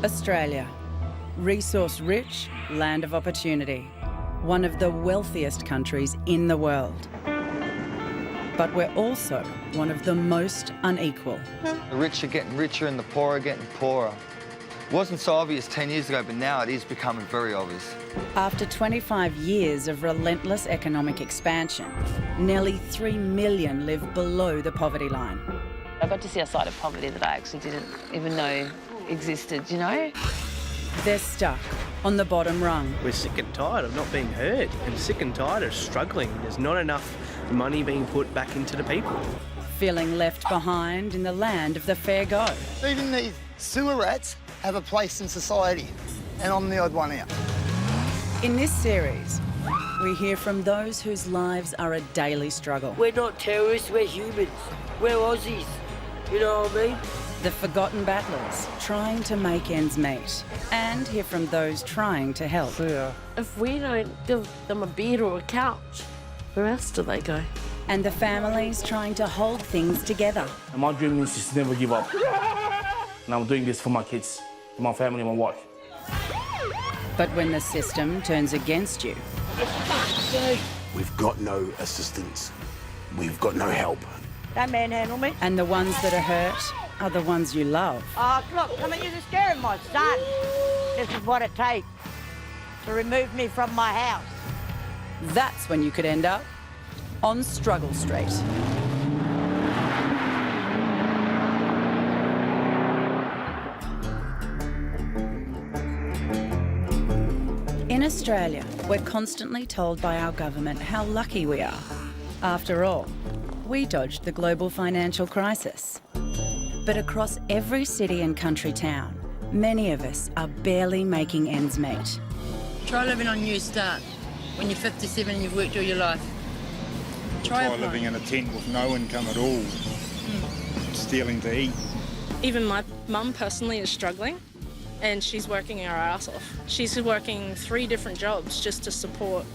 Australia, resource-rich, land of opportunity, one of the wealthiest countries in the world. But we're also one of the most unequal. The rich are getting richer and the poor are getting poorer. It wasn't so obvious 10 years ago, but now it is becoming very obvious. After 25 years of relentless economic expansion, nearly 3 million live below the poverty line. I got to see a side of poverty that I actually didn't even know existed, you know? They're stuck on the bottom rung. We're sick and tired of not being heard and sick and tired of struggling. There's not enough money being put back into the people. Feeling left behind in the land of the fair go. Even these sewer rats have a place in society, and I'm the odd one out. In this series, we hear from those whose lives are a daily struggle. We're not terrorists, we're humans. We're Aussies, you know what I mean? The forgotten battlers trying to make ends meet, and hear from those trying to help. If we don't give them a bed or a couch, where else do they go? And the families trying to hold things together. And my dream is to never give up. And I'm doing this for my kids, for my family, my wife. But when the system turns against you... We've got no assistance. We've got no help. Don't manhandle me. And the ones that are hurt are the ones you love. Oh, look, come on, you're scaring my son. This is what it takes to remove me from my house. That's when you could end up on Struggle Street. In Australia, we're constantly told by our government how lucky we are. After all, we dodged the global financial crisis. But across every city and country town, many of us are barely making ends meet. Try living on New Start when you're 57 and you've worked all your life. Try living in a tent with no income at all, stealing to eat. Even my mum personally is struggling and she's working her ass off. She's working 3 different jobs just to support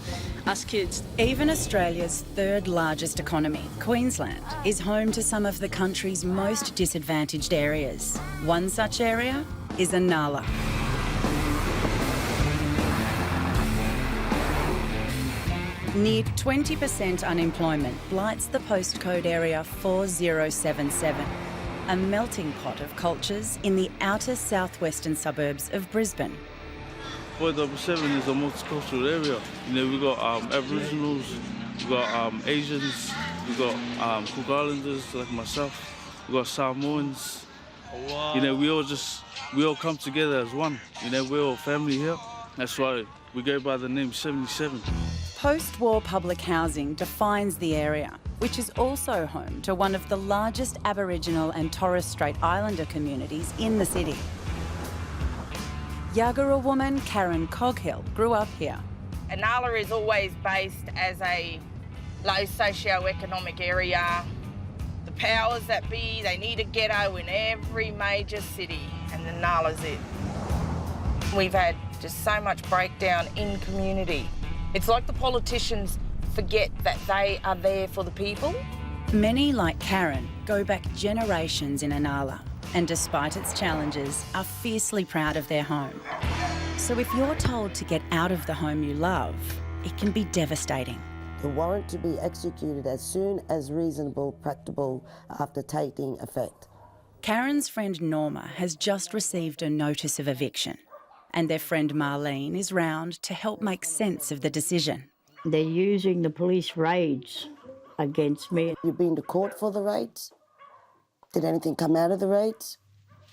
us kids. Even Australia's third largest economy, Queensland, is home to some of the country's most disadvantaged areas. One such area is Inala. Near 20% unemployment blights the postcode area 4077, a melting pot of cultures in the outer southwestern suburbs of Brisbane. 4077 is a multicultural area. You know, we've got Aboriginals, we've got Asians, we've got Cook Islanders like myself, we've got Samoans. You know, we all come together as one. You know, we're all family here. That's why we go by the name 77. Post-war public housing defines the area, which is also home to one of the largest Aboriginal and Torres Strait Islander communities in the city. Yagara woman Karen Coghill grew up here. Inala is always based as a low socio-economic area. The powers that be, they need a ghetto in every major city, and Inala's it. We've had just so much breakdown in community. It's like the politicians forget that they are there for the people. Many, like Karen, go back generations in Inala, and despite its challenges, are fiercely proud of their home. So if you're told to get out of the home you love, it can be devastating. The warrant to be executed as soon as reasonable practicable after taking effect. Karen's friend Norma has just received a notice of eviction, and their friend Marlene is round to help make sense of the decision. They're using the police raids against me. You've been to court for the raids? Did anything come out of the raids?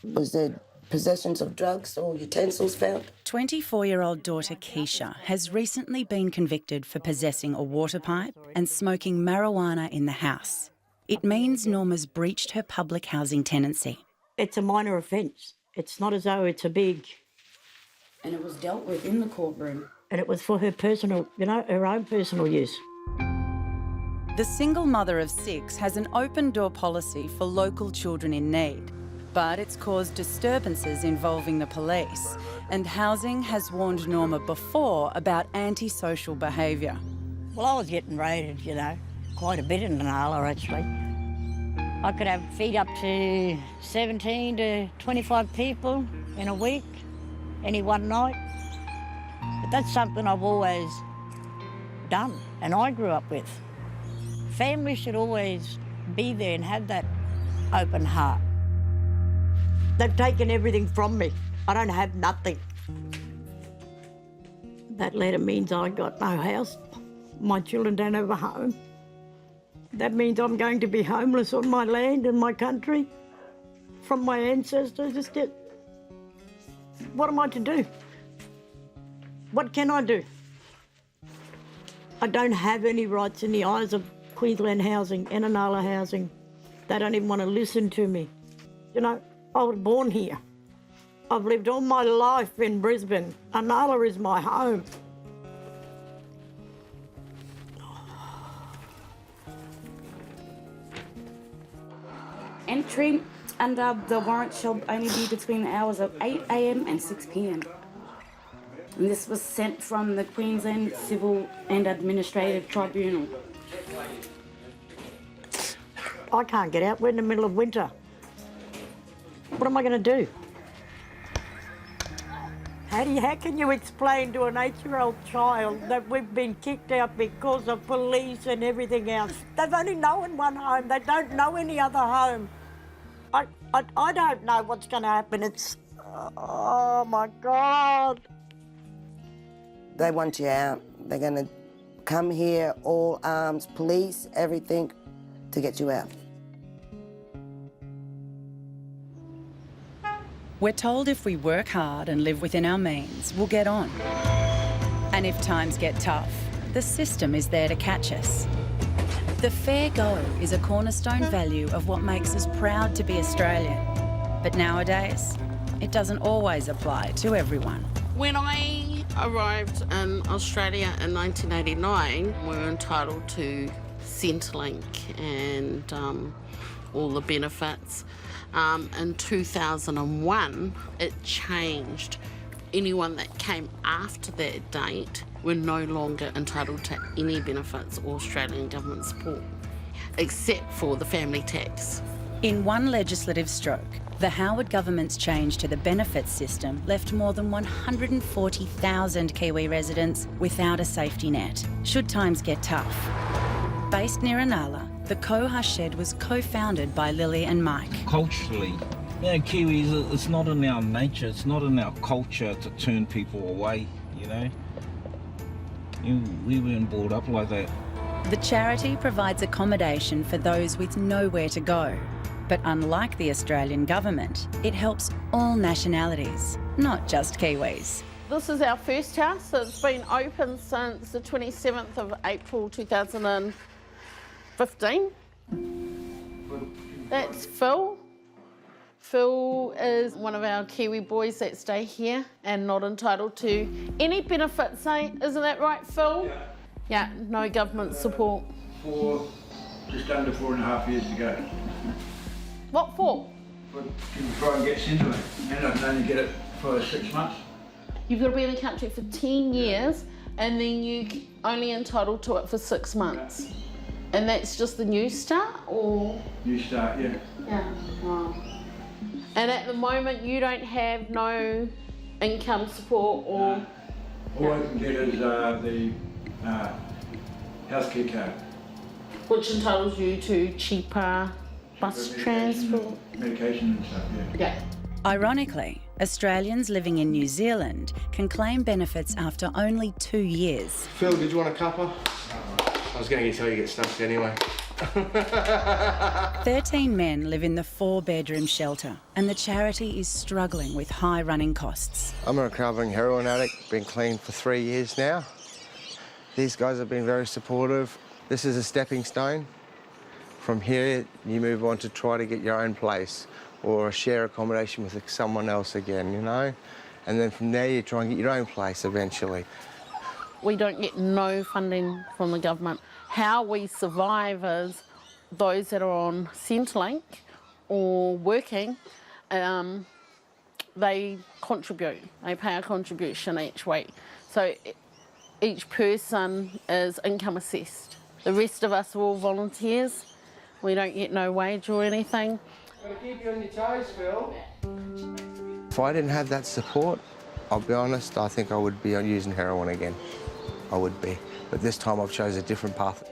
Was there possessions of drugs or utensils found? 24-year-old daughter Keisha has recently been convicted for possessing a water pipe and smoking marijuana in the house. It means Norma's breached her public housing tenancy. It's a minor offence. It's not as though it's a big... And it was dealt with in the courtroom. And it was for her personal, you know, her own personal use. The single mother of 6 has an open-door policy for local children in need, but it's caused disturbances involving the police, and Housing has warned Norma before about antisocial behaviour. Well, I was getting raided, you know, quite a bit in Inala, actually. I could feed up to 17 to 25 people in a week. any one night. But that's something I've always done and I grew up with. Family should always be there and have that open heart. They've taken everything from me. I don't have nothing. That letter means I got no house. My children don't have a home. That means I'm going to be homeless on my land and my country from my ancestors. What am I to do? What can I do? I don't have any rights in the eyes of Queensland Housing, Inanala Housing. They don't even want to listen to me. You know, I was born here. I've lived all my life in Brisbane. Inanala is my home. Entry under the warrant shall only be between the hours of 8 a.m. and 6 p.m. And this was sent from the Queensland Civil and Administrative Tribunal. I can't get out. We're in the middle of winter. What am I going to do? How can you explain to an 8-year-old child that we've been kicked out because of police and everything else? They've only known one home. They don't know any other home. I don't know what's going to happen. It's... Oh, my God. They want you out. They're going to come here, all arms, police, everything, to get you out. We're told if we work hard and live within our means, we'll get on. And if times get tough, the system is there to catch us. The fair go is a cornerstone value of what makes us proud to be Australian. But nowadays, it doesn't always apply to everyone. When I arrived in Australia in 1989, we were entitled to Centrelink and all the benefits. In 2001, it changed. Anyone that came after that date were no longer entitled to any benefits or Australian government support, except for the family tax. In one legislative stroke, the Howard government's change to the benefits system left more than 140,000 Kiwi residents without a safety net, should times get tough. Based near Inala, the Koha Shed was co-founded by Lily and Mike. Culturally, Kiwis, it's not in our nature, it's not in our culture to turn people away, you know. We weren't brought up like that. The charity provides accommodation for those with nowhere to go. But unlike the Australian government, it helps all nationalities, not just Kiwis. This is our first house. It's been open since the 27th of April 2015. That's Phil. Phil is one of our Kiwi boys that stay here and not entitled to any benefits, eh? Isn't that right, Phil? Yeah, no government support. Just under 4.5 years to go. What for? To try and get Centrelink, and I can only get it for 6 months. You've got to be in the country for 10 years and then you're only entitled to it for 6 months. And that's just the New Start, or? New Start, yeah. Yeah, wow. And at the moment you don't have no income support or? All I can get is the healthcare card. Which entitles you to cheaper bus transport? Medication and stuff, yeah. Ironically, Australians living in New Zealand can claim benefits after only 2 years. Phil, did you want a cuppa? I was going to tell you to get stuffed anyway. 13 men live in the 4-bedroom shelter, and the charity is struggling with high running costs. I'm a recovering heroin addict, been clean for 3 years now. These guys have been very supportive. This is a stepping stone. From here, you move on to try to get your own place or share accommodation with someone else again, you know? And then from there, you try and get your own place eventually. We don't get no funding from the government. How we survive is those that are on Centrelink or working, they contribute. They pay a contribution each week. So each person is income assessed. The rest of us are all volunteers. We don't get no wage or anything. Gotta keep you on your toes, Phil. If I didn't have that support, I'll be honest, I think I would be using heroin again. I would be. But this time I've chosen a different path.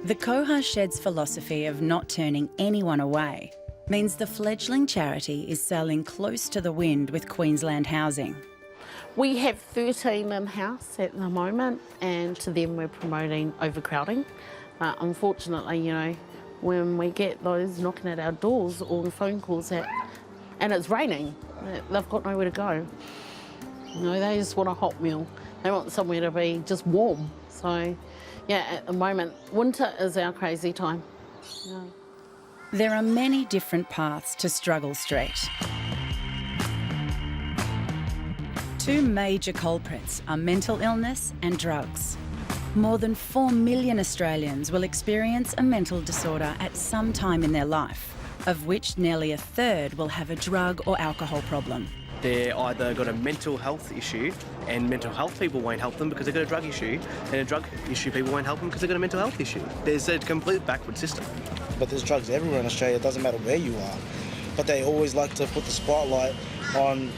The Koha Shed's philosophy of not turning anyone away means the fledgling charity is sailing close to the wind with Queensland Housing. We have 13 in-house at the moment, and to them we're promoting overcrowding. Unfortunately, you know, when we get those knocking at our doors or the phone calls and it's raining, they've got nowhere to go. You know, they just want a hot meal. They want somewhere to be just warm. So, yeah, at the moment, winter is our crazy time. Yeah. There are many different paths to Struggle Street. Two major culprits are mental illness and drugs. More than 4 million Australians will experience a mental disorder at some time in their life, of which nearly a third will have a drug or alcohol problem. They're either got a mental health issue and mental health people won't help them because they've got a drug issue, and a drug issue people won't help them because they've got a mental health issue. There's a complete backward system. But there's drugs everywhere in Australia, it doesn't matter where you are. But they always like to put the spotlight on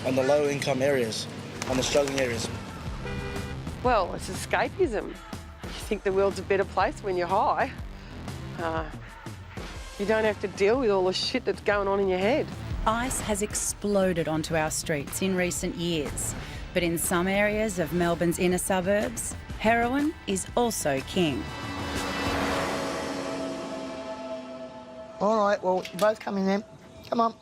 the low income areas, on the struggling areas. Well, it's escapism. You think the world's a better place when you're high. You don't have to deal with all the shit that's going on in your head. Ice has exploded onto our streets in recent years, but in some areas of Melbourne's inner suburbs, heroin is also king. All right, well, you both come in then. Come on.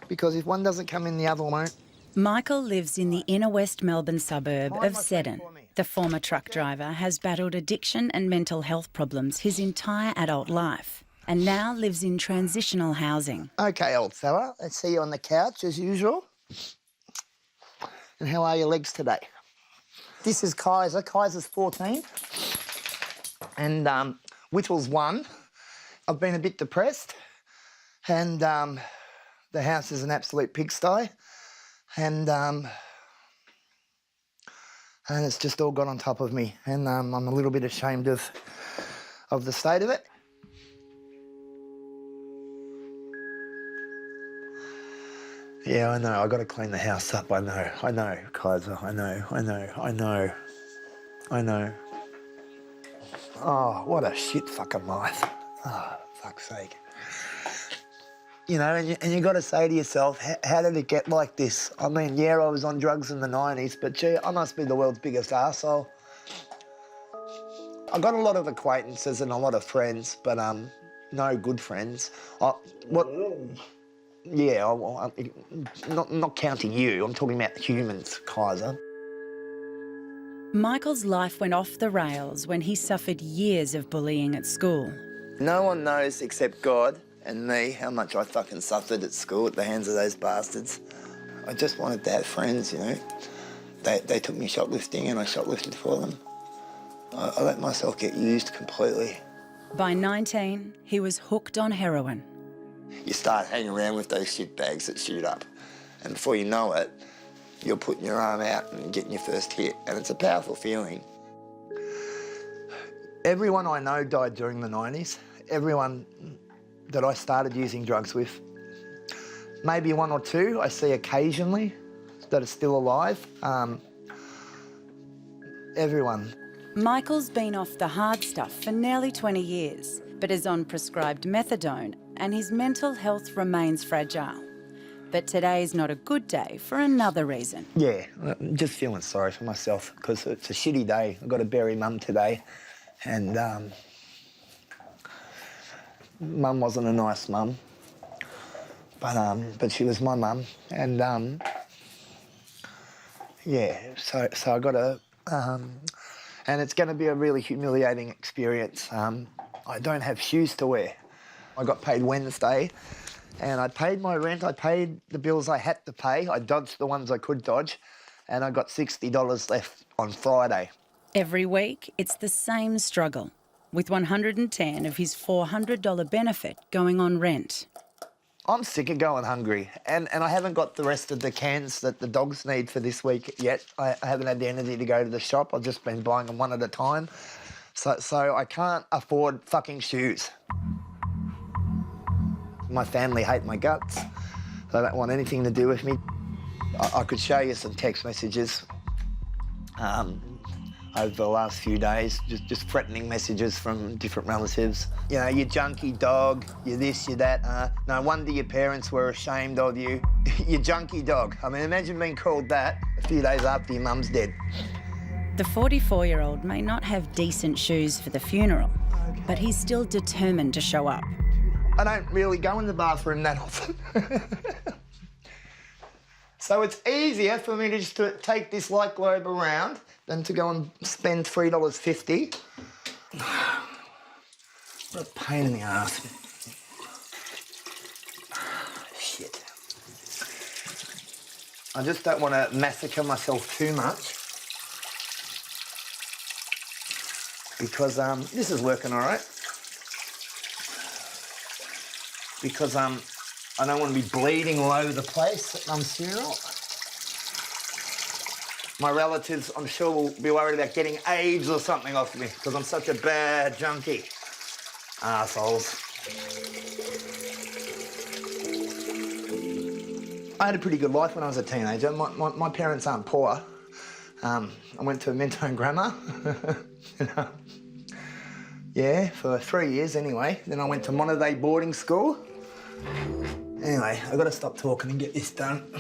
Because if one doesn't come in, the other won't. Michael lives in the inner West Melbourne suburb of Seddon. The former truck driver has battled addiction and mental health problems his entire adult life, and now lives in transitional housing. OK, old fella, let's see you on the couch as usual. And how are your legs today? This is Kaiser. Kaiser's 14. And Whittle's 1. I've been a bit depressed. And the house is an absolute pigsty. And it's just all got on top of me. And I'm a little bit ashamed of the state of it. Yeah, I know. I've got to clean the house up. I know, Kaiser. I know. Oh, what a shit fucking life. Oh, fuck's sake. You know, and you got to say to yourself, how did it get like this? I mean, yeah, I was on drugs in the 90s, but gee, I must be the world's biggest arsehole. I got a lot of acquaintances and a lot of friends, but no good friends. Yeah, not counting you. I'm talking about humans, Kaiser. Michael's life went off the rails when he suffered years of bullying at school. No one knows except God and me how much I fucking suffered at school at the hands of those bastards. I just wanted to have friends, you know. They took me shoplifting and I shoplifted for them. I let myself get used completely. By 19, he was hooked on heroin. You start hanging around with those shit bags that shoot up, and before you know it, you're putting your arm out and getting your first hit, and it's a powerful feeling. Everyone I know died during the 90s. Everyone that I started using drugs with. Maybe one or two I see occasionally that are still alive. Everyone. Michael's been off the hard stuff for nearly 20 years, but is on prescribed methadone, and his mental health remains fragile. But today's not a good day for another reason. Yeah, I'm just feeling sorry for myself because it's a shitty day. I've got to bury Mum today, and Mum wasn't a nice mum, but she was my mum, and yeah, so I got to, and it's going to be a really humiliating experience. I don't have shoes to wear. I got paid Wednesday, and I paid my rent. I paid the bills I had to pay. I dodged the ones I could dodge, and I got $60 left on Friday. Every week, it's the same struggle, with $110 of his $400 benefit going on rent. I'm sick of going hungry, and I haven't got the rest of the cans that the dogs need for this week yet. I haven't had the energy to go to the shop. I've just been buying them one at a time. So I can't afford fucking shoes. My family hate my guts. They don't want anything to do with me. I could show you some text messages over the last few days, just threatening messages from different relatives. You know, you junkie dog, you this, you that. No wonder your parents were ashamed of you. You junkie dog. I mean, imagine being called that a few days after your mum's dead. The 44-year-old may not have decent shoes for the funeral, but he's still determined to show up. I don't really go in the bathroom that often. So it's easier for me to just take this light globe around than to go and spend $3.50. What a pain in the ass. Shit. I just don't want to massacre myself too much. Because this is working all right. Because I don't want to be bleeding all over the place at Mum's funeral. My relatives, I'm sure, will be worried about getting AIDS or something off me because I'm such a bad junkie. Arseholes. I had a pretty good life when I was a teenager. My parents aren't poor. I went to Mentone Grammar. Yeah, for 3 years anyway. Then I went to Monterey boarding school. Anyway, I've got to stop talking and get this done.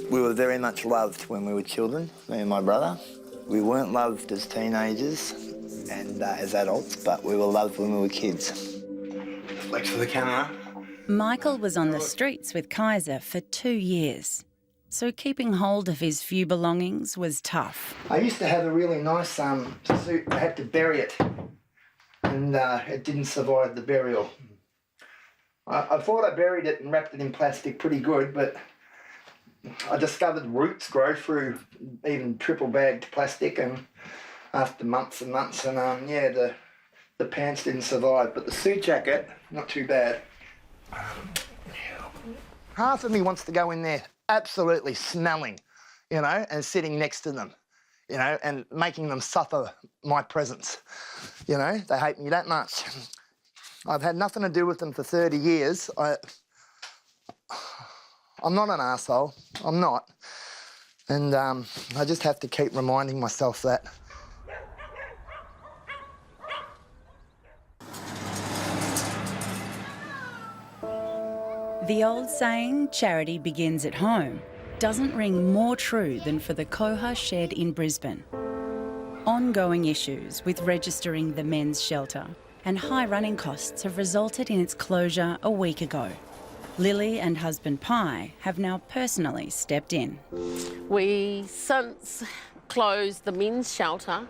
We were very much loved when we were children, me and my brother. We weren't loved as teenagers and as adults, but we were loved when we were kids. Flex for the camera. Michael was on the streets with Kaiser for 2 years, so keeping hold of his few belongings was tough. I used to have a really nice suit. I had to bury it, and it didn't survive the burial. I thought I buried it and wrapped it in plastic pretty good, but I discovered roots grow through even triple-bagged plastic, and after months and months, and yeah, the pants didn't survive, but the suit jacket, not too bad. Half of me wants to go in there absolutely smelling, you know, and sitting next to them, you know, and making them suffer my presence. You know, they hate me that much. I've had nothing to do with them for 30 years. I'm not an arsehole. I'm not. And I just have to keep reminding myself that. The old saying, charity begins at home, doesn't ring more true than for the Koha shed in Brisbane. Ongoing issues with registering the men's shelter and high running costs have resulted in its closure a week ago. Lily and husband Pi have now personally stepped in. We since closed the men's shelter,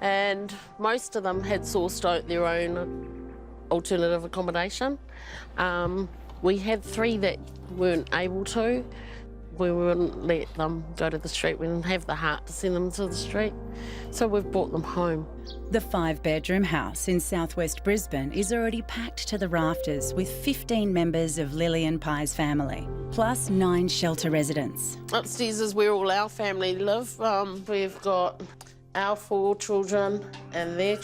and most of them had sourced out their own alternative accommodation. We had 3 that weren't able to. We wouldn't let them go to the street. We didn't have the heart to send them to the street, so we've brought them home. The 5-bedroom house in southwest Brisbane is already packed to the rafters with 15 members of Lily and Pi's family, plus 9 shelter residents. Upstairs is where all our family live. We've got our 4 children and their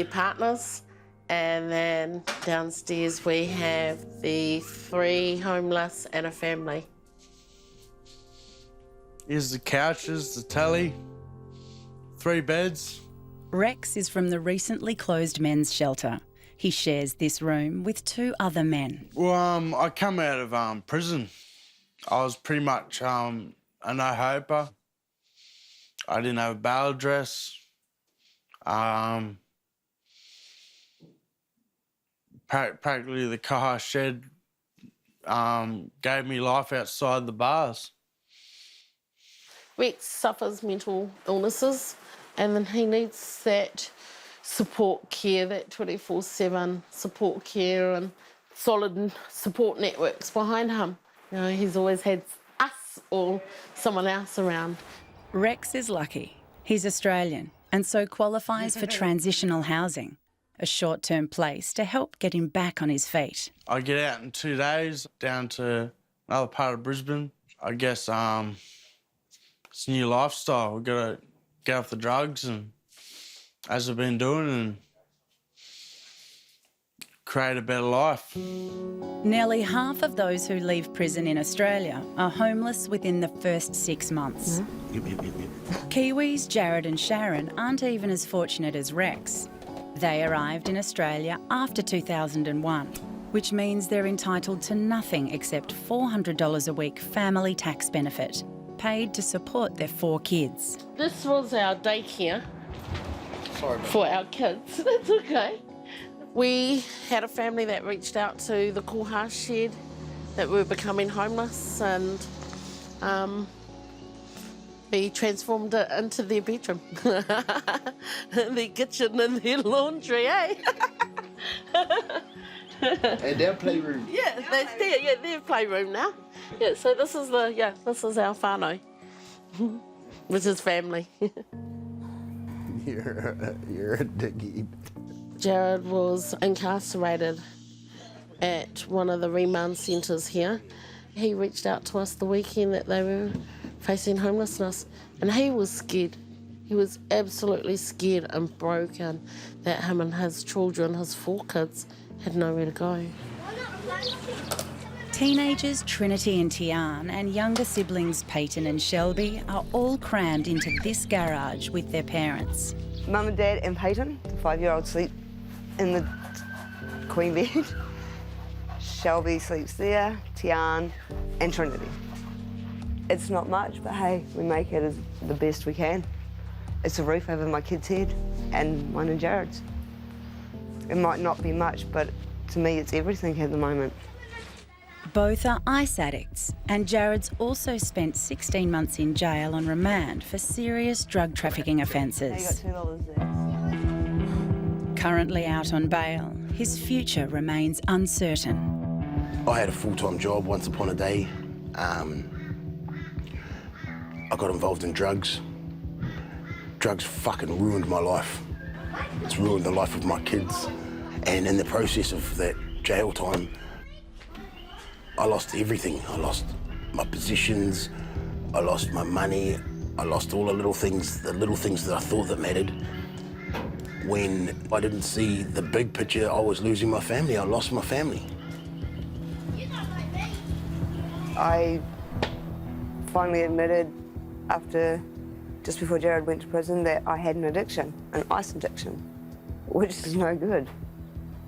partners. And then downstairs we have the 3 homeless and a family. Here's the couches, the telly, 3 beds. Rex is from the recently closed men's shelter. He shares this room with 2 other men. Well, I come out of prison. I was pretty much a no-hoper. I didn't have a bail address. Practically the Koha shed gave me life outside the bars. Rex suffers mental illnesses, and then he needs that support care, that 24/7 support care and solid support networks behind him. You know, he's always had us or someone else around. Rex is lucky. He's Australian and so qualifies for transitional housing, a short-term place to help get him back on his feet. I get out in 2 days down to another part of Brisbane. I guess it's a new lifestyle. We've got to get off the drugs, and as I've been doing, and create a better life. Nearly half of those who leave prison in Australia are homeless within the first 6 months. Kiwis Jared and Sharon aren't even as fortunate as Rex. They arrived in Australia after 2001, which means they're entitled to nothing except $400 a week family tax benefit, paid to support their 4 kids. This was our daycare for our kids. That's okay. We had a family that reached out to the koha shed that were becoming homeless, and we transformed it into their bedroom. Their kitchen and their laundry, eh? And their playroom. Yeah, that's their playroom now. Yeah, so this is our whānau, which is family. You're a dickhead. Jared was incarcerated at one of the remand centres here. He reached out to us the weekend that they were facing homelessness, and he was scared. He was absolutely scared and broken that him and his children, his 4 kids, had nowhere to go. Teenagers Trinity and Tian and younger siblings Peyton and Shelby are all crammed into this garage with their parents. Mum and Dad and Peyton, the 5-year-old, sleep in the queen bed. Shelby sleeps there, Tian and Trinity. It's not much, but hey, we make it as the best we can. It's a roof over my kid's head and mine and Jared's. It might not be much, but to me it's everything at the moment. Both are ice addicts, and Jared's also spent 16 months in jail on remand for serious drug trafficking offences. $2 there. Currently out on bail, his future remains uncertain. I had a full-time job once upon a day. I got involved in drugs. Drugs fucking ruined my life. It's ruined the life of my kids. And in the process of that jail time, I lost everything. I lost my positions, I lost my money, I lost all the little things that I thought that mattered. When I didn't see the big picture, I was losing my family. I lost my family. I finally admitted just before Jared went to prison that I had an addiction, an ice addiction, which is no good.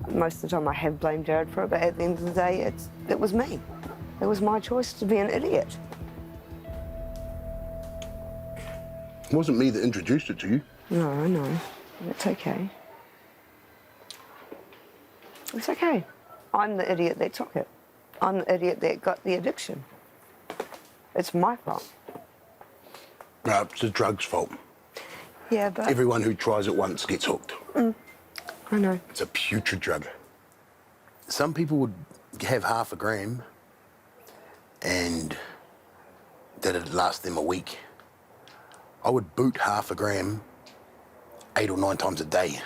Most of the time I have blamed Jared for it, but at the end of the day, it was me. It was my choice to be an idiot. It wasn't me that introduced it to you. No, I know. It's okay. It's okay. I'm the idiot that took it. I'm the idiot that got the addiction. It's my fault. No, it's the drug's fault. Yeah, but... Everyone who tries it once gets hooked. I know. It's a putrid drug. Some people would have half a gram and that'd last them a week. I would boot half a gram 8 or 9 times a day.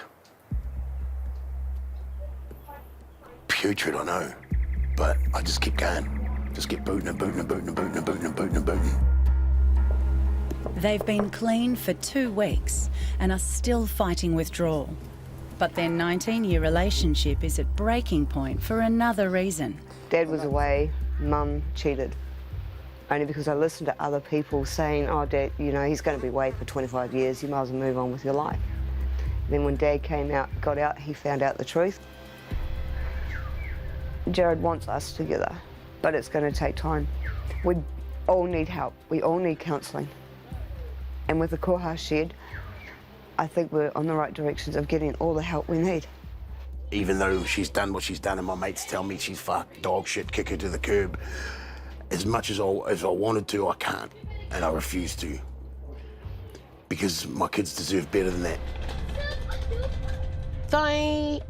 Putrid, I know, but I just keep going. Just keep booting and booting and booting and booting and booting and booting and booting. They've been clean for 2 weeks and are still fighting withdrawal. But their 19-year relationship is at breaking point for another reason. Dad was away, Mum cheated. Only because I listened to other people saying, oh, Dad, you know, he's going to be away for 25 years, you might as well move on with your life. Then when Dad got out, he found out the truth. Jared wants us together, but it's going to take time. We all need help. We all need counselling. And with the koha shed, I think we're on the right directions of getting all the help we need. Even though she's done what she's done and my mates tell me she's fucked, dog shit, kick her to the curb, as much as I wanted to, I can't, and I refuse to. Because my kids deserve better than that. They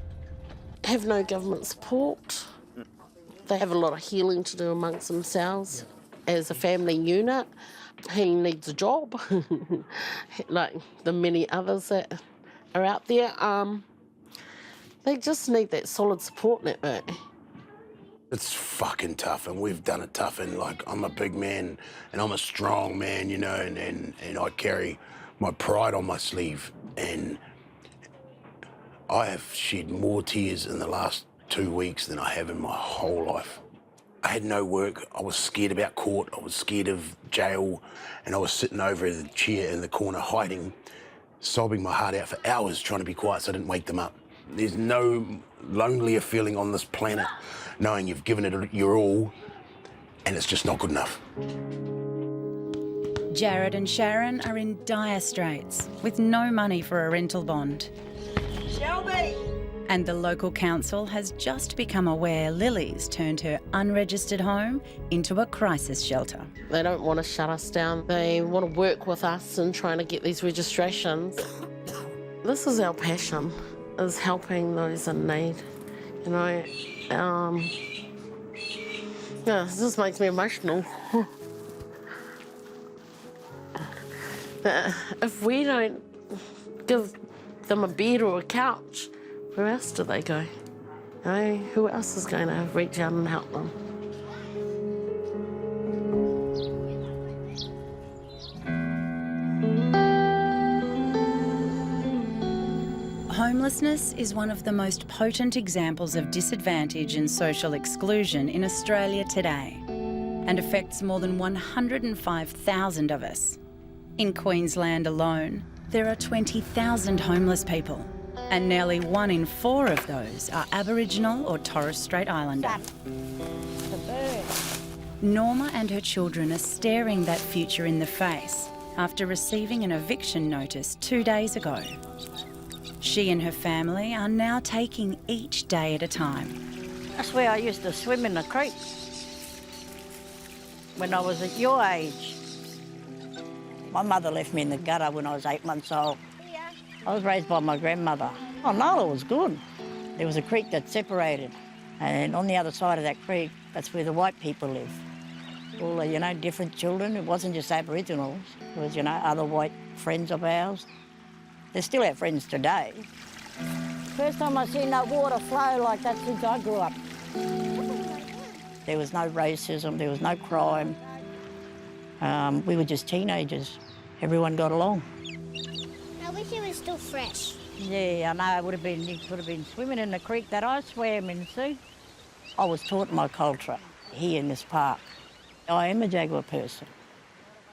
have no government support. They have a lot of healing to do amongst themselves. As a family unit, he needs a job, like the many others that are out there. They just need that solid support network. It's fucking tough, and we've done it tough, and like, I'm a big man, and I'm a strong man, you know, and I carry my pride on my sleeve, and I have shed more tears in the last 2 weeks than I have in my whole life. I had no work. I was scared about court. I was scared of jail. And I was sitting over in the chair in the corner hiding, sobbing my heart out for hours trying to be quiet so I didn't wake them up. There's no lonelier feeling on this planet knowing you've given it your all and it's just not good enough. Jared and Sharon are in dire straits with no money for a rental bond. Shelby! And the local council has just become aware Lily's turned her unregistered home into a crisis shelter. They don't want to shut us down. They want to work with us in trying to get these registrations. This is our passion, is helping those in need. You know, yeah, it just makes me emotional. If we don't give them a bed or a couch, where else do they go? You know, who else is going to reach out and help them? Homelessness is one of the most potent examples of disadvantage and social exclusion in Australia today and affects more than 105,000 of us. In Queensland alone, there are 20,000 homeless people, and nearly 1 in 4 of those are Aboriginal or Torres Strait Islander. Norma and her children are staring that future in the face after receiving an eviction notice 2 days ago. She and her family are now taking each day at a time. That's where I used to swim in the creek when I was at your age. My mother left me in the gutter when I was 8 months old. I was raised by my grandmother. Oh, no, it was good. There was a creek that separated, and on the other side of that creek, that's where the white people live. All the, you know, different children. It wasn't just Aboriginals. It was, you know, other white friends of ours. They're still our friends today. First time I seen that water flow like that since I grew up. There was no racism, there was no crime. We were just teenagers. Everyone got along. I wish it was still fresh. Yeah, I know. You could have been swimming in the creek that I swam in, see? I was taught my culture here in this park. I am a Jaguar person,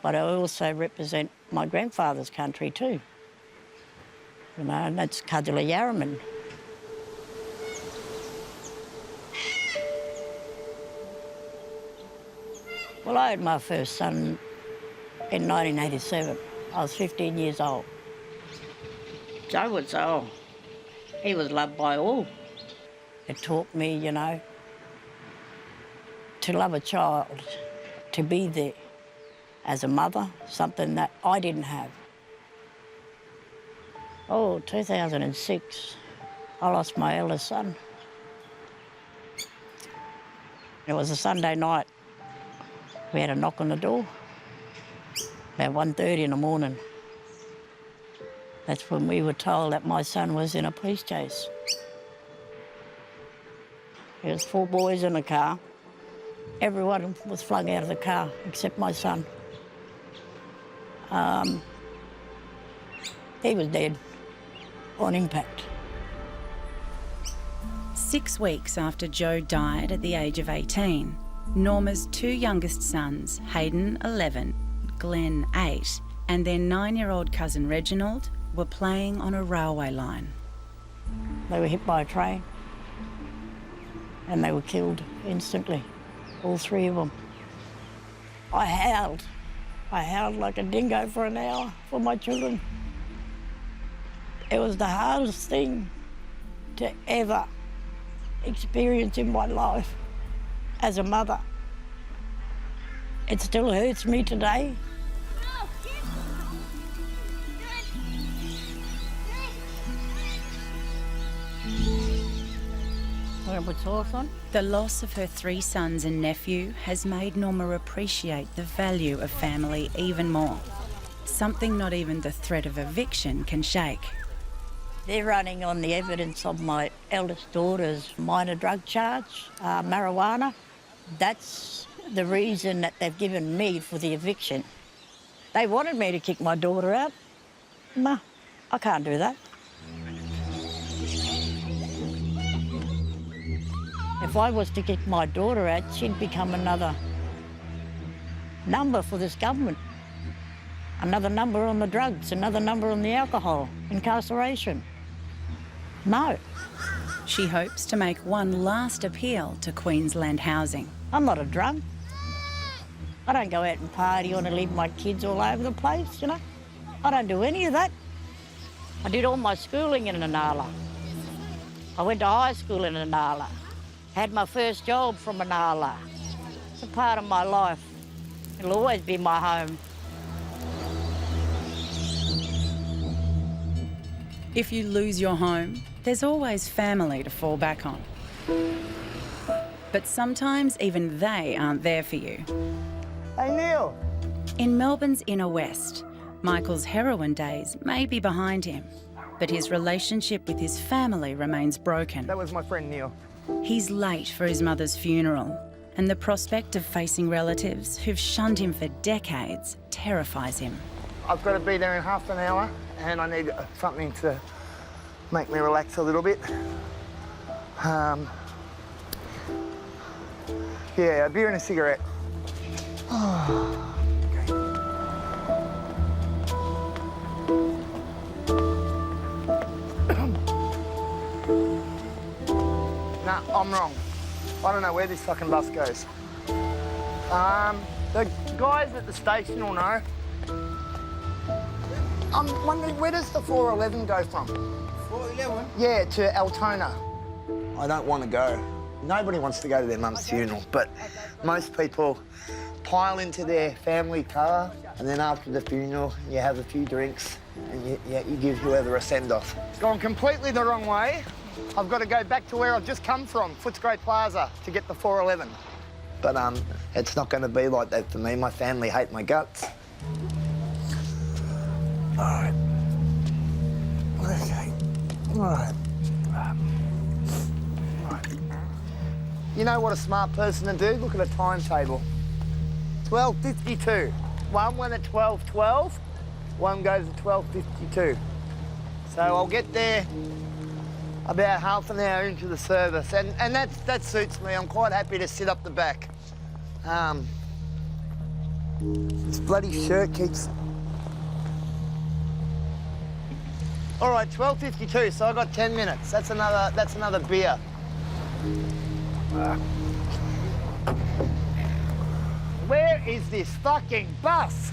but I also represent my grandfather's country too. You know, and that's Kadjala Yarraman. Well, I had my first son in 1987. I was 15 years old. Joe would say, oh, he was loved by all. It taught me, you know, to love a child, to be there as a mother, something that I didn't have. Oh, 2006, I lost my eldest son. It was a Sunday night. We had a knock on the door, about 1:30 in the morning. That's when we were told that my son was in a police chase. There was 4 boys in the car. Everyone was flung out of the car except my son. He was dead on impact. 6 weeks after Joe died at the age of 18, Norma's 2 youngest sons, Hayden, 11, Glenn, 8, and their 9-year-old cousin Reginald were playing on a railway line. They were hit by a train and they were killed instantly, all 3 of them. I howled like a dingo for an hour for my children. It was the hardest thing to ever experience in my life as a mother. It still hurts me today. The loss of her 3 sons and nephew has made Norma appreciate the value of family even more. Something not even the threat of eviction can shake. They're running on the evidence of my eldest daughter's minor drug charge, marijuana. That's the reason that they've given me for the eviction. They wanted me to kick my daughter out. No, I can't do that. If I was to kick my daughter out, she'd become another number for this government. Another number on the drugs, another number on the alcohol, incarceration. No. She hopes to make one last appeal to Queensland Housing. I'm not a drug. I don't go out and party or leave my kids all over the place, you know. I don't do any of that. I did all my schooling in Inala. I went to high school in Inala. Had my first job from Inala. It's a part of my life. It'll always be my home. If you lose your home, there's always family to fall back on. But sometimes even they aren't there for you. Hey, Neil. In Melbourne's inner west, Michael's heroin days may be behind him, but his relationship with his family remains broken. That was my friend Neil. He's late for his mother's funeral, and the prospect of facing relatives who've shunned him for decades terrifies him. I've got to be there in half an hour, and I need something to make me relax a little bit. Yeah, a beer and a cigarette. Nah, I'm wrong. I don't know where this fucking bus goes. The guys at the station will know. I'm wondering, where does the 411 go from? 411? Yeah, to Altona. I don't want to go. Nobody wants to go to their mum's funeral, but most people pile into their family car, and then after the funeral, you have a few drinks, and you give whoever a send-off. It's gone completely the wrong way. I've got to go back to where I've just come from, Footscray Plaza, to get the 411. But it's not going to be like that for me. My family hate my guts. All right. Okay. All right. You know what a smart person to do? Look at a timetable. 12:52. One went at 12:12. One goes at 12:52. So I'll get there about half an hour into the service, and that suits me. I'm quite happy to sit up the back. This bloody shirt keeps. All right, 12:52. So I got 10 minutes. That's another beer. Where is this fucking bus?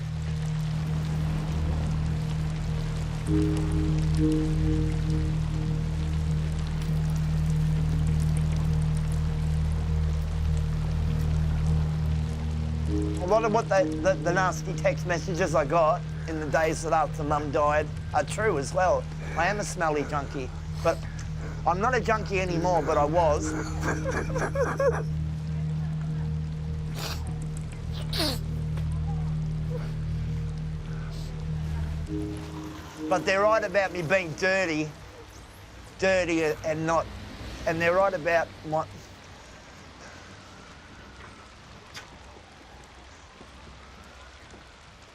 A lot of what the nasty text messages I got in the days that after Mum died are true as well. I am a smelly junkie, but I'm not a junkie anymore, but I was. But they're right about me being dirty and not, and they're right about my...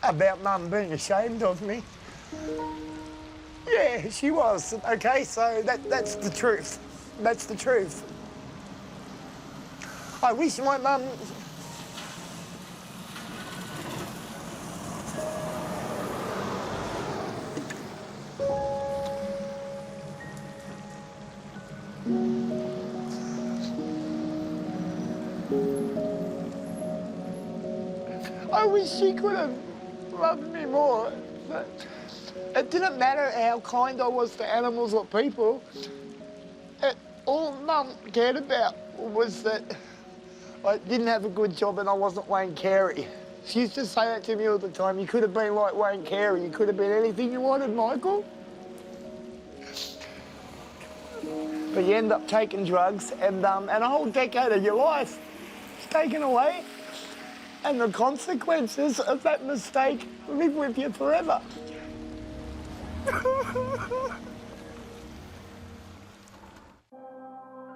about Mum being ashamed of me. Yeah, she was. Okay, so that's the truth. That's the truth. I wish my mum... I wish she could have loved me more, but it didn't matter how kind I was to animals or people. All Mum cared about was that I didn't have a good job and I wasn't Wayne Carey. She used to say that to me all the time. You could have been like Wayne Carey. You could have been anything you wanted, Michael. But you end up taking drugs and a whole decade of your life is taken away. And the consequences of that mistake live with you forever.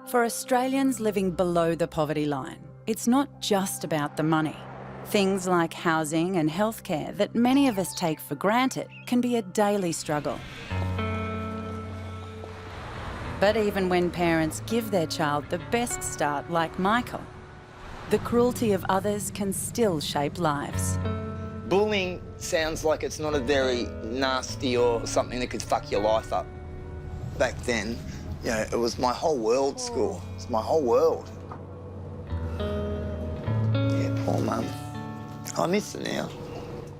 For Australians living below the poverty line, it's not just about the money. Things like housing and healthcare that many of us take for granted can be a daily struggle. But even when parents give their child the best start, like Michael, the cruelty of others can still shape lives. Bullying sounds like it's not a very nasty or something that could fuck your life up. Back then, you know, it was my whole world, school. It's my whole world. Yeah, poor Mum. I miss her now.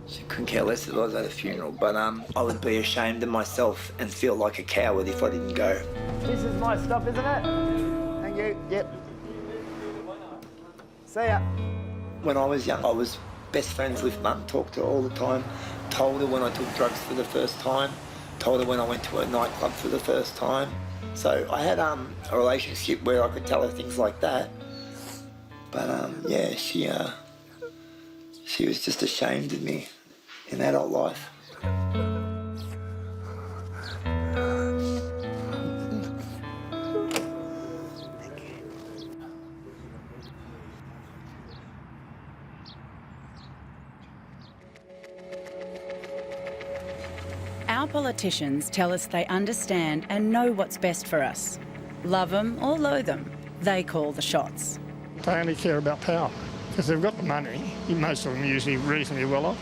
She couldn't care less if I was at a funeral, but I would be ashamed of myself and feel like a coward if I didn't go. This is my stop, isn't it? Thank you. Yep. See ya. When I was young, I was best friends with Mum, talked to her all the time, told her when I took drugs for the first time, told her when I went to a nightclub for the first time. So I had a relationship where I could tell her things like that. But yeah, she was just ashamed of me in adult life. Our politicians tell us they understand and know what's best for us. Love them or loathe them, they call the shots. They only care about power because they've got the money. Most of them usually reasonably well off.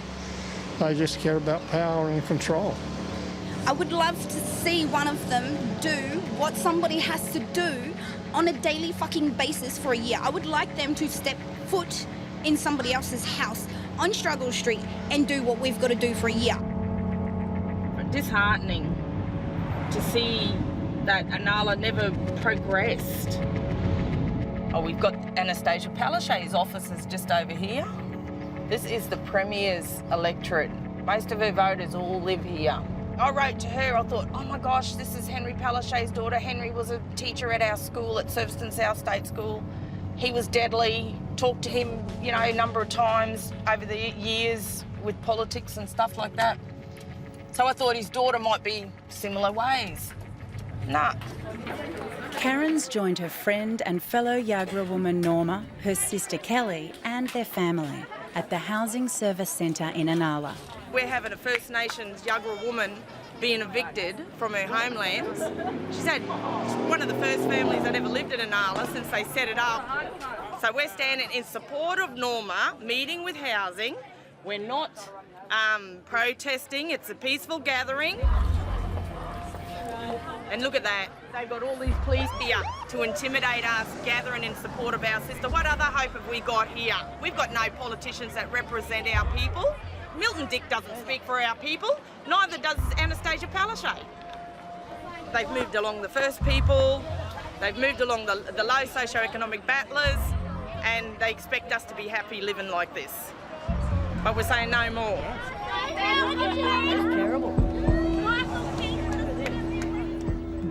They just care about power and control. I would love to see one of them do what somebody has to do on a daily fucking basis for a year. I would like them to step foot in somebody else's house on Struggle Street and do what we've got to do for a year. Disheartening to see that Anala never progressed. Oh, we've got Anastasia Palaszczuk's office is just over here. This is the Premier's electorate. Most of her voters all live here. I wrote to her, I thought, oh my gosh, this is Henry Palaszczuk's daughter. Henry was a teacher at our school, at Surfston South State School. He was deadly. Talked to him, you know, a number of times over the years with politics and stuff like that. So I thought his daughter might be similar ways. Nah. Karen's joined her friend and fellow Yagra woman Norma, her sister Kelly and their family at the Housing Service Centre in Anala. We're having a First Nations Yagra woman being evicted from her homelands. She's had one of the first families that ever lived in Anala since they set it up. So we're standing in support of Norma, meeting with housing. We're not protesting, it's a peaceful gathering. And look at that, they've got all these police here to intimidate us, gathering in support of our sister. What other hope have we got here? We've got no politicians that represent our people. Milton Dick doesn't speak for our people, neither does Anastasia Palaszczuk. They've moved along the First People, they've moved along the low socio-economic battlers, and they expect us to be happy living like this. But we're saying no more. It's terrible.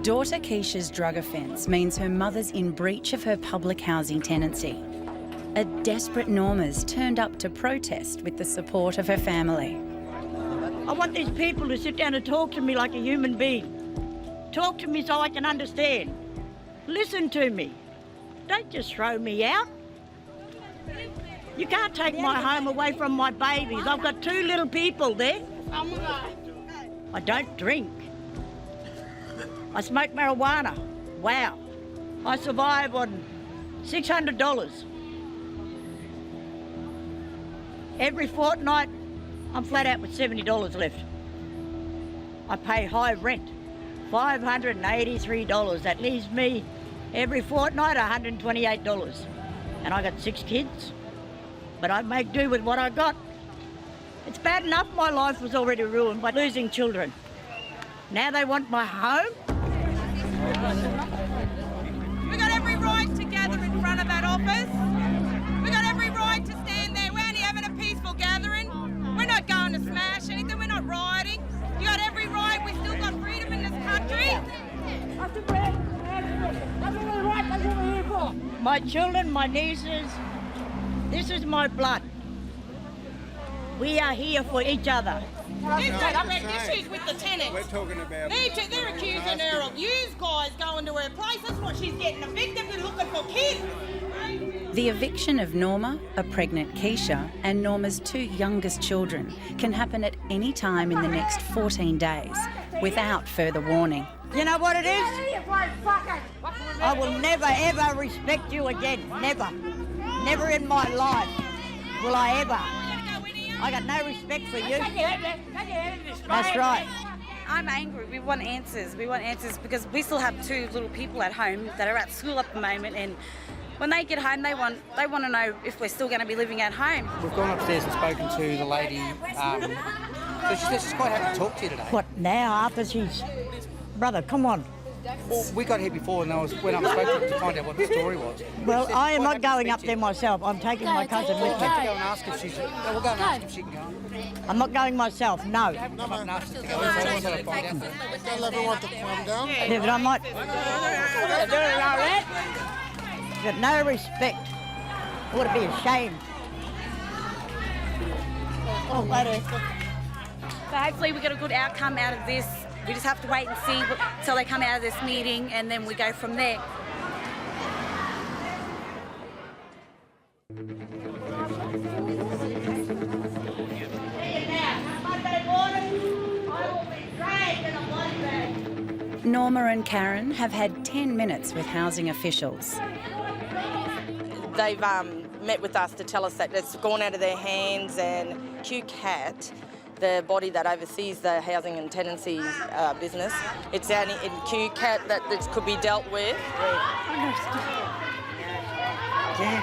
Daughter Keisha's drug offence means her mother's in breach of her public housing tenancy. A desperate Norma's turned up to protest with the support of her family. I want these people to sit down and talk to me like a human being. Talk to me so I can understand. Listen to me. Don't just throw me out. You can't take my home away from my babies. I've got 2 little people there. I don't drink. I smoke marijuana. Wow. I survive on $600. Every fortnight, I'm flat out with $70 left. I pay high rent, $583. That leaves me every fortnight $128. And I got 6 kids, but I make do with what I got. It's bad enough my life was already ruined by losing children. Now they want my home? We got every right to gather in front of that office. We got every right to stand there. We're only having a peaceful gathering. We're not going to smash anything. We're not rioting. You got every right. We've still got freedom in this country. My children, my nieces, this is my blood. We are here for each other. They've got issues with the tenants. We're talking about... They're accusing her of you guys going to her place. That's what she's getting evicted for, looking for kids. The eviction of Norma, a pregnant Keisha, and Norma's 2 youngest children can happen at any time in the next 14 days without further warning. You know what it is? I will never, ever respect you again. Never. Never in my life will I ever. I got no respect for you. That's right. I'm angry. We want answers. We want answers because we still have 2 little people at home that are at school at the moment, and when they get home, they want to know if we're still going to be living at home. We've gone upstairs and spoken to the lady. So she says she's quite happy to talk to you today. What now? After she's, brother, come on. Well, we got here before and went up and spoke to find out what the story was. Well, I am not going up there myself. I'm taking my cousin with me. We'll have to go and ask if she's. We'll go and ask if she can go. I'm not going myself. No. Come up and ask her to go. So I was going to find out. Tell everyone to calm down. Yeah, but I might. Got no respect. Ought to be ashamed. Oh, buddy. So hopefully we get a good outcome out of this. We just have to wait and see till they come out of this meeting, and then we go from there. Norma and Karen have had 10 minutes with housing officials. They've met with us to tell us that it's gone out of their hands, and QCAT, the body that oversees the housing and tenancy business, it's out in QCAT that this could be dealt with. Yeah,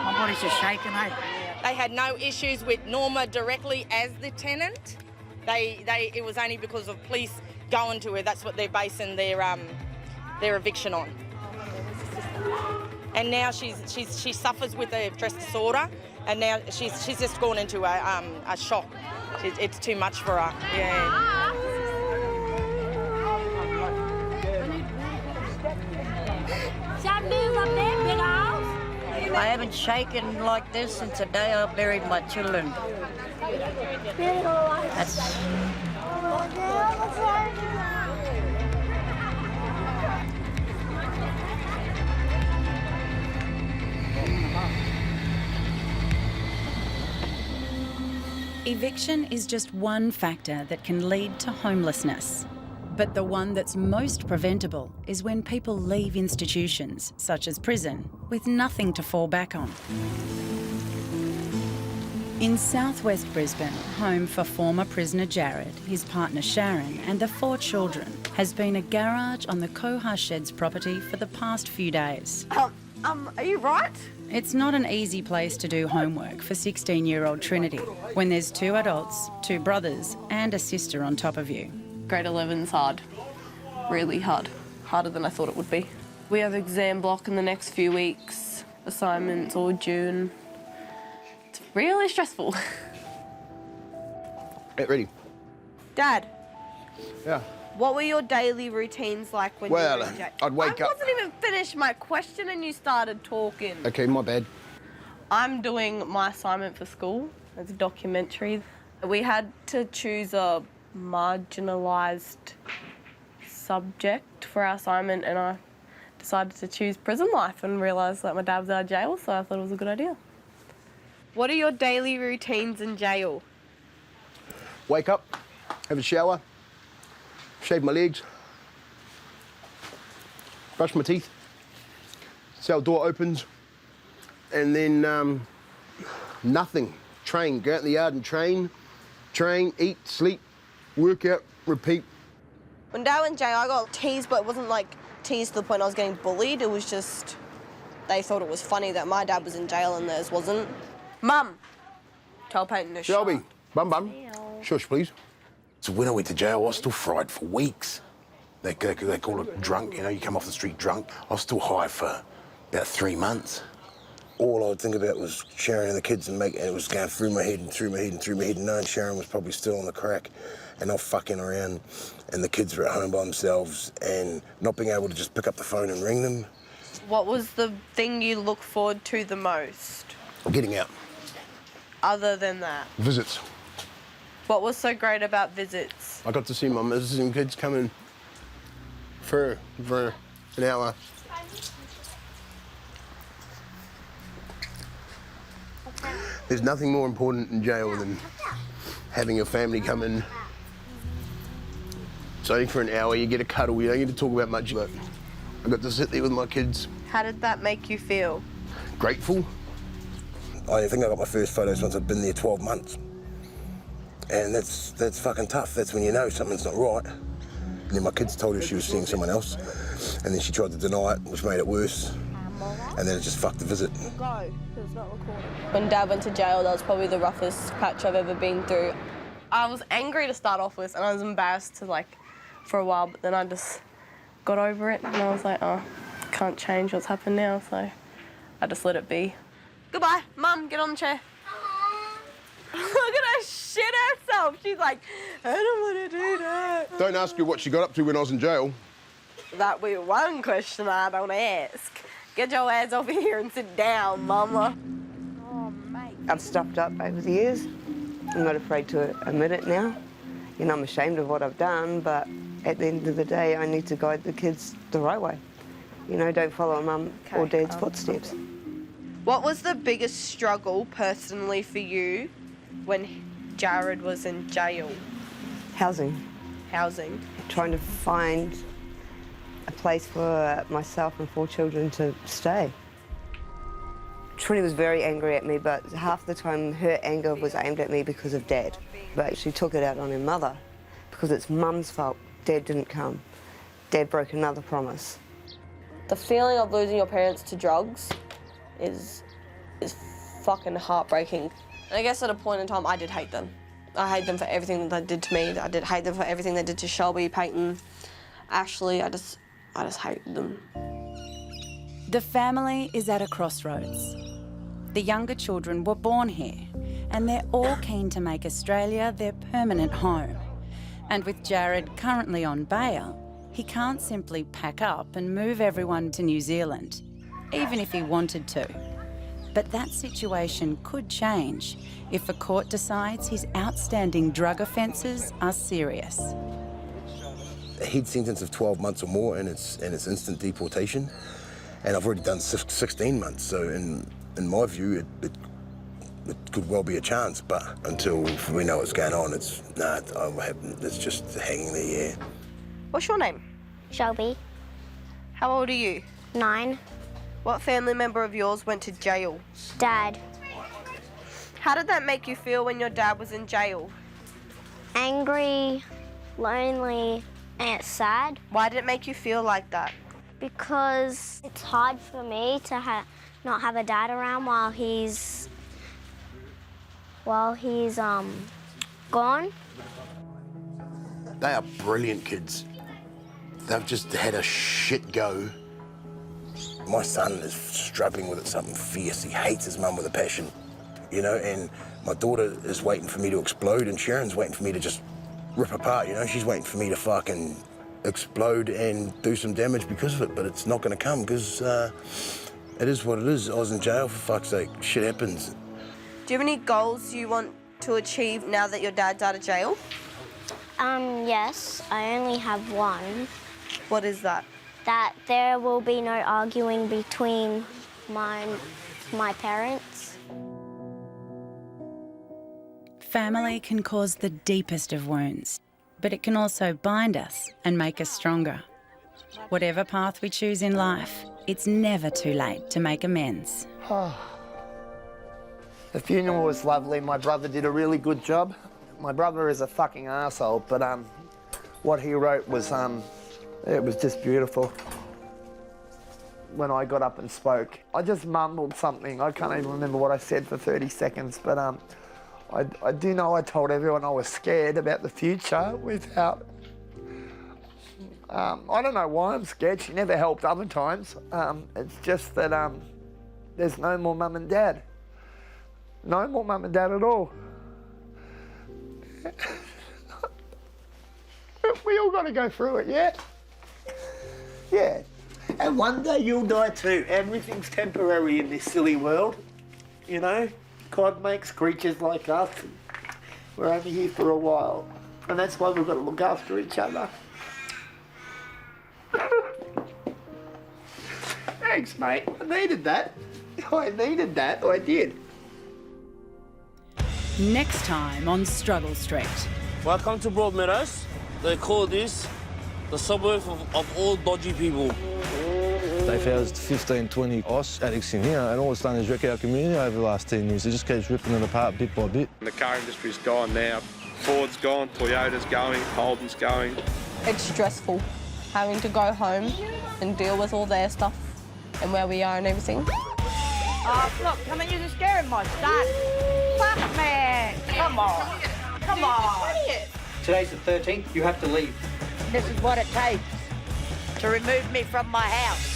my body's just shaking, eh? They had no issues with Norma directly as the tenant. It was only because of police going to her. That's what they're basing their eviction on. And now she suffers with a stress disorder, and now she's just gone into a shock. It's too much for her. Yeah. I haven't shaken like this since the day I buried my children. That's... Eviction is just one factor that can lead to homelessness. But the one that's most preventable is when people leave institutions, such as prison, with nothing to fall back on. In southwest Brisbane, home for former prisoner Jared, his partner Sharon and the 4 children, has been a garage on the Koha Sheds property for the past few days. Are you right? It's not an easy place to do homework for 16-year-old Trinity when there's 2 adults, 2 brothers and a sister on top of you. Grade 11's hard, really hard, harder than I thought it would be. We have exam block in the next few weeks, assignments all due. It's really stressful. Get ready. Dad, Yeah. what were your daily routines like when you were in jail? I'd wake I up. wasn't even finished my question and you started talking. Okay, my bad. I'm doing my assignment for school. It's a documentary. We had to choose a marginalised subject for our assignment, and I decided to choose prison life and realised that my dad was out of jail, so I thought it was a good idea. What are your daily routines in jail? Wake up, have a shower, shave my legs, brush my teeth, cell door opens, and then nothing. Train, go out in the yard and train, eat, sleep, work out, repeat. When Dad went in jail, I got teased, but it wasn't like teased to the point I was getting bullied. It was just, they thought it was funny that my dad was in jail and theirs wasn't. Mum, tell Peyton to Shelby, bum. Shush, please. So when I went to jail, I was still fried for weeks. They call it drunk, you know, you come off the street drunk. I was still high for about 3 months. All I would think about was Sharon and the kids, and it was going through my head and through my head and through my head, and knowing Sharon was probably still on the crack and not fucking around, and the kids were at home by themselves, and not being able to just pick up the phone and ring them. What was the thing you look forward to the most? Getting out. Other than that? Visits. What was so great about visits? I got to see my missus and kids come in for an hour. There's nothing more important in jail than having your family come in It's only for an hour, you get a cuddle, you don't get to talk about much, but I got to sit there with my kids. How did that make you feel? Grateful. I think I got my first photos once I'd been there 12 months. And that's fucking tough. That's when you know something's not right. And then my kids told her she was seeing someone else. And then she tried to deny it, which made it worse. And then it just fucked the visit. When Dad went to jail, that was probably the roughest patch I've ever been through. I was angry to start off with, and I was embarrassed to, like, for a while, but then I just got over it, and I was like, oh, can't change what's happened now, so I just let it be. Goodbye. Mum, get on the chair. Look at her shit herself. She's like, I don't want to do that. Don't ask her what she got up to when I was in jail. That be one question I don't ask. Get your ass over here and sit down, Mama. Oh, mate. I've stuffed up over the years. I'm not afraid to admit it now. You know, I'm ashamed of what I've done, but at the end of the day, I need to guide the kids the right way. You know, don't follow Mum or Dad's footsteps. What was the biggest struggle personally for you when Jared was in jail? Housing. Housing. Trying to find a place for myself and 4 children to stay. Trini was very angry at me, but half the time her anger was aimed at me because of Dad. But she took it out on her mother because it's Mum's fault. Dad didn't come. Dad broke another promise. The feeling of losing your parents to drugs is fucking heartbreaking. And I guess at a point in time, I did hate them. I hate them for everything that they did to me. I did hate them for everything they did to Shelby, Peyton, Ashley. I just hated them. The family is at a crossroads. The younger children were born here, and they're all keen to make Australia their permanent home. And with Jared currently on bail, he can't simply pack up and move everyone to New Zealand, even if he wanted to. But that situation could change if a court decides his outstanding drug offences are serious. A head sentence of 12 months or more, and it's instant deportation. And I've already done 16 months, so in my view, it could well be a chance. But until we know what's going on, it's just hanging in the air. What's your name? Shelby. How old are you? 9. What family member of yours went to jail? Dad. How did that make you feel when your dad was in jail? Angry, lonely, and sad. Why did it make you feel like that? Because it's hard for me to not have a dad around while he's gone. They are brilliant kids. They've just had a shit go. My son is struggling with it, something fierce. He hates his mum with a passion, you know, and my daughter is waiting for me to explode, and Sharon's waiting for me to just rip apart, you know. She's waiting for me to fucking explode and do some damage because of it, but it's not going to come because it is what it is. I was in jail, for fuck's sake. Shit happens. Do you have any goals you want to achieve now that your dad's out of jail? Yes, I only have one. What is that? That there will be no arguing between my parents. Family can cause the deepest of wounds, but it can also bind us and make us stronger. Whatever path we choose in life, it's never too late to make amends. The funeral was lovely. My brother did a really good job. My brother is a fucking arsehole, but what he wrote was it was just beautiful. When I got up and spoke, I just mumbled something. I can't even remember what I said for 30 seconds, but I do know I told everyone I was scared about the future without... I don't know why I'm scared. She never helped other times. It's just that there's no more mum and dad. No more mum and dad at all. We all got to go through it, yeah? Yeah. And one day you'll die too. Everything's temporary in this silly world, you know? God makes creatures like us. We're only here for a while. And that's why we've got to look after each other. Thanks, mate. I needed that. I did. Next time on Struggle Street. Welcome to Broadmeadows. They call this the suburb of all dodgy people. They've housed 15, 20 ice addicts in here, and all it's done is wreck our community over the last 10 years. It just keeps ripping it apart bit by bit. The car industry's gone now. Ford's gone, Toyota's going, Holden's going. It's stressful having to go home and deal with all their stuff and where we are and everything. Oh, look, come on, you're just scaring my son. Fuck, man. Come on. Come on. Today's the 13th. You have to leave. This is what it takes to remove me from my house.